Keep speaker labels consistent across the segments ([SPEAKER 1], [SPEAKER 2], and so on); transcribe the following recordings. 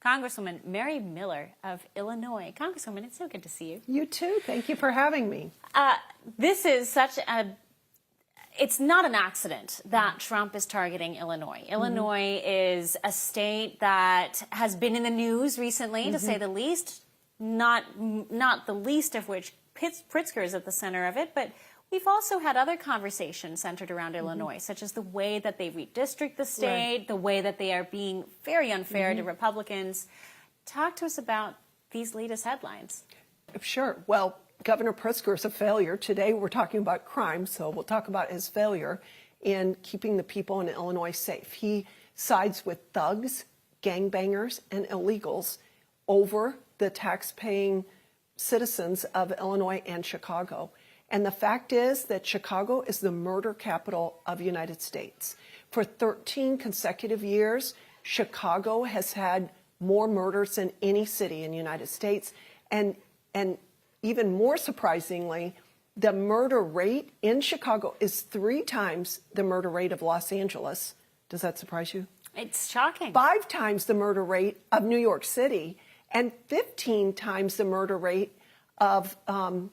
[SPEAKER 1] Congresswoman Mary Miller of Illinois. Congresswoman, it's so good to see you.
[SPEAKER 2] You too. Thank you for having me.
[SPEAKER 1] This is such a... It's not an accident that Trump is targeting Illinois. Illinois is a state that has been in the news recently, to say the least, not the least of which Pritzker is at the center of it, but we've also had other conversations centered around Illinois, such as the way that they redistrict the state, the way that they are being very unfair to Republicans. Talk to us about these latest headlines.
[SPEAKER 2] Sure. Well, Governor Pritzker is a failure. Today we're talking about crime, so we'll talk about his failure in keeping the people in Illinois safe. He sides with thugs, gangbangers, and illegals over the tax-paying citizens of Illinois and Chicago. And the fact is that Chicago is the murder capital of the United States. For 13 consecutive years, Chicago has had more murders than any city in the United States. And even more surprisingly, the murder rate in Chicago is 3 times the murder rate of Los Angeles. Does that surprise you?
[SPEAKER 1] It's shocking.
[SPEAKER 2] 5 times the murder rate of New York City, and 15 times the murder rate of the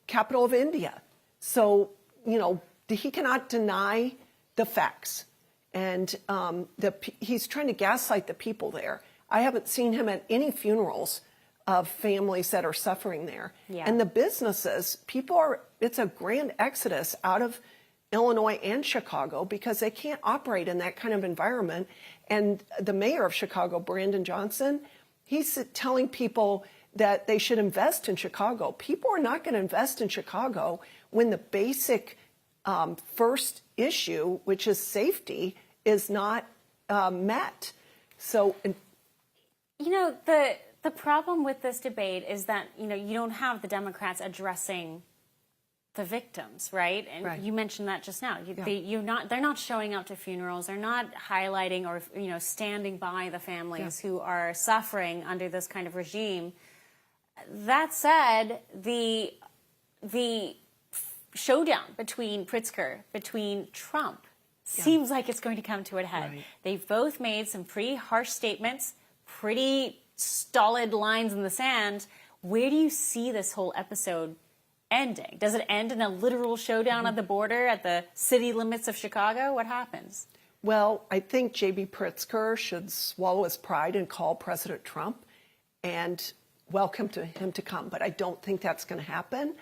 [SPEAKER 2] capital of India. So, you know, he cannot deny the facts. And he's trying to gaslight the people there. I haven't seen him at any funerals of families that are suffering there.
[SPEAKER 1] Yeah.
[SPEAKER 2] And the businesses, it's a grand exodus out of Illinois and Chicago because they can't operate in that kind of environment. And the mayor of Chicago, Brandon Johnson, he's telling people that they should invest in Chicago. People are not going to invest in Chicago when the basic first issue, which is safety, is not met. So,
[SPEAKER 1] you know, the problem with this debate is that, you know, you don't have the Democrats addressing the victims, right? And you mentioned that just now. They're not showing up to funerals. They're not highlighting or, you know, standing by the families who are suffering under this kind of regime. That said, the showdown between Pritzker, between Trump, seems like it's going to come to a head. They've both made some pretty harsh statements, pretty stolid lines in the sand. Where do you see this whole episode ending? Does it end in a literal showdown at the border, at the city limits of Chicago? What happens?
[SPEAKER 2] Well, I think J.B. Pritzker should swallow his pride and call President Trump and welcome to him to come. But I don't think that's going to happen.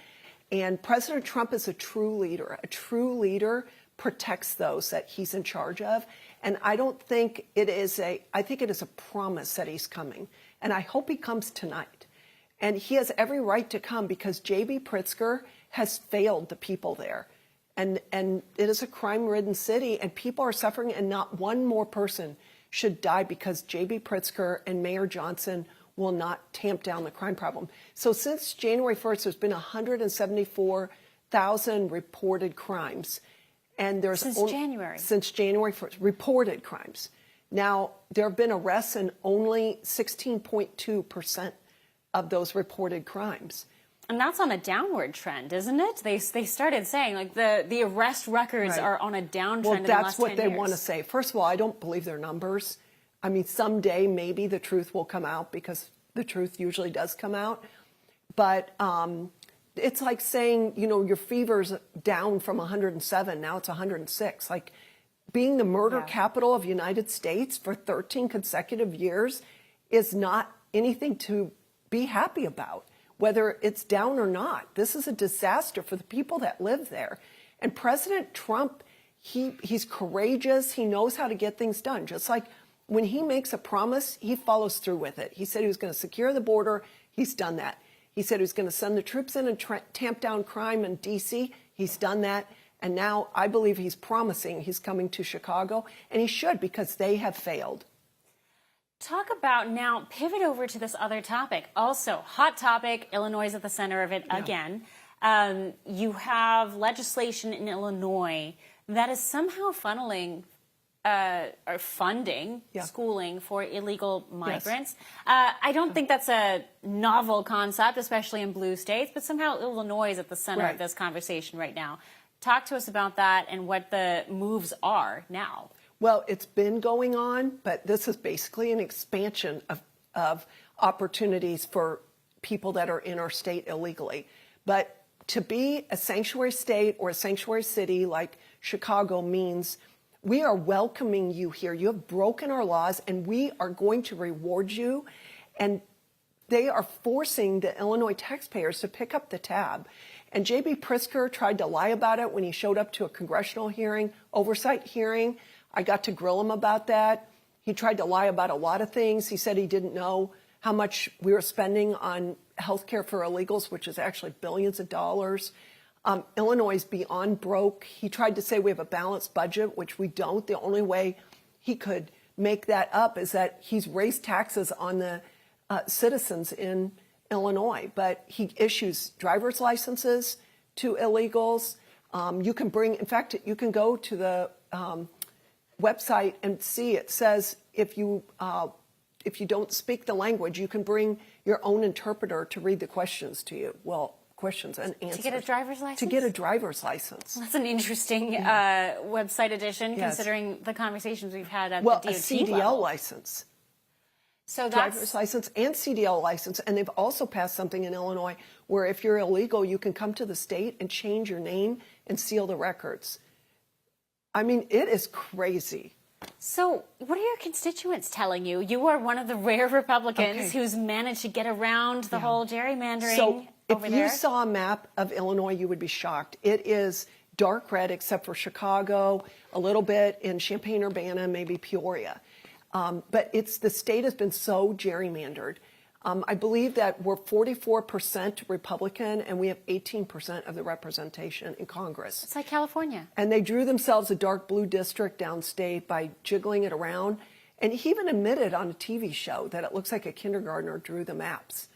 [SPEAKER 2] And President Trump is a true leader. A true leader protects those that he's in charge of. And I don't think I think it is a promise that he's coming. And I hope he comes tonight. And he has every right to come because J.B. Pritzker has failed the people there. And it is a crime-ridden city, and people are suffering, and not one more person should die because J.B. Pritzker and Mayor Johnson will not tamp down the crime problem. So since January 1st, there's been 174,000 reported crimes. And there's
[SPEAKER 1] Since January
[SPEAKER 2] 1st, reported crimes. Now, there have been arrests in only 16.2% of those reported crimes.
[SPEAKER 1] And that's on a downward trend, isn't it? They started saying, like, the arrest records are on a downtrend in the last 10 years. Well,
[SPEAKER 2] that's what they want to say. First of all, I don't believe their numbers. I mean, someday maybe the truth will come out because the truth usually does come out. But it's like saying, you know, your fever's down from 107, now it's 106. Like, being the murder capital of the United States for 13 consecutive years is not anything to be happy about, whether it's down or not. This is a disaster for the people that live there. And President Trump, he's courageous. He knows how to get things done. Just like when he makes a promise, he follows through with it. He said he was going to secure the border. He's done that. He said he was going to send the troops in and tamp down crime in D.C. He's done that. And now I believe he's promising he's coming to Chicago. And he should, because they have failed.
[SPEAKER 1] Talk about now, pivot over to this other topic. Also, hot topic, Illinois is at the center of it again. You have legislation in Illinois that is somehow funneling or funding schooling for illegal migrants. I don't think that's a novel concept, especially in blue states, but somehow Illinois is at the center of this conversation right now. Talk to us about that and what the moves are now.
[SPEAKER 2] Well, it's been going on, but this is basically an expansion of opportunities for people that are in our state illegally. But to be a sanctuary state or a sanctuary city like Chicago means we are welcoming you here. You have broken our laws, and we are going to reward you. And they are forcing the Illinois taxpayers to pick up the tab. And J.B. Pritzker tried to lie about it when he showed up to a congressional hearing, oversight hearing. I got to grill him about that. He tried to lie about a lot of things. He said he didn't know how much we were spending on health care for illegals, which is actually billions of dollars. Illinois is beyond broke. He tried to say we have a balanced budget, which we don't. The only way he could make that up is that he's raised taxes on the citizens in Illinois. But he issues driver's licenses to illegals. You can bring, in fact, you can go to the website and see it says if you don't speak the language, you can bring your own interpreter to read the questions to you. Well, questions and answers.
[SPEAKER 1] To get a driver's license?
[SPEAKER 2] To get a driver's license.
[SPEAKER 1] That's an interesting website addition,
[SPEAKER 2] Yes.
[SPEAKER 1] considering the conversations we've had at
[SPEAKER 2] Well,
[SPEAKER 1] the
[SPEAKER 2] a
[SPEAKER 1] DOT
[SPEAKER 2] CDL
[SPEAKER 1] level.
[SPEAKER 2] license.
[SPEAKER 1] So
[SPEAKER 2] Driver's
[SPEAKER 1] that's
[SPEAKER 2] license and CDL license. And they've also passed something in Illinois where if you're illegal, you can come to the state and change your name and seal the records. I mean, it is crazy.
[SPEAKER 1] So, what are your constituents telling you? You are one of the rare Republicans
[SPEAKER 2] Okay.
[SPEAKER 1] who's managed to get around the whole gerrymandering
[SPEAKER 2] So
[SPEAKER 1] over
[SPEAKER 2] if
[SPEAKER 1] there.
[SPEAKER 2] you saw a map of Illinois, you would be shocked. It is dark red except for Chicago, a little bit in Champaign-Urbana, maybe Peoria. But the state has been so gerrymandered. I believe that we're 44% Republican and we have 18% of the representation in Congress.
[SPEAKER 1] It's like California.
[SPEAKER 2] And they drew themselves a dark blue district downstate by jiggling it around. And he even admitted on a TV show that it looks like a kindergartner drew the maps.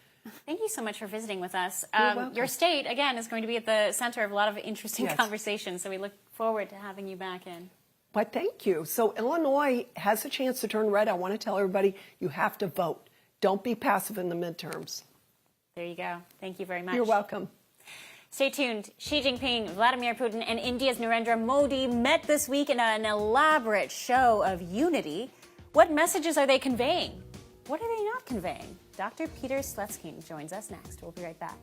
[SPEAKER 1] Thank you so much for visiting with us.
[SPEAKER 2] You're welcome.
[SPEAKER 1] Your state, again, is going to be at the center of a lot of interesting
[SPEAKER 2] Yes.
[SPEAKER 1] conversations, so we look forward to having you back in.
[SPEAKER 2] But thank you. So Illinois has a chance to turn red. I want to tell everybody you have to vote. Don't be passive in the midterms.
[SPEAKER 1] There you go. Thank you very much.
[SPEAKER 2] You're welcome.
[SPEAKER 1] Stay tuned. Xi Jinping, Vladimir Putin, and India's Narendra Modi met this week in an elaborate show of unity. What messages are they conveying? What are they not conveying? Dr. Peter Sletsky joins us next. We'll be right back.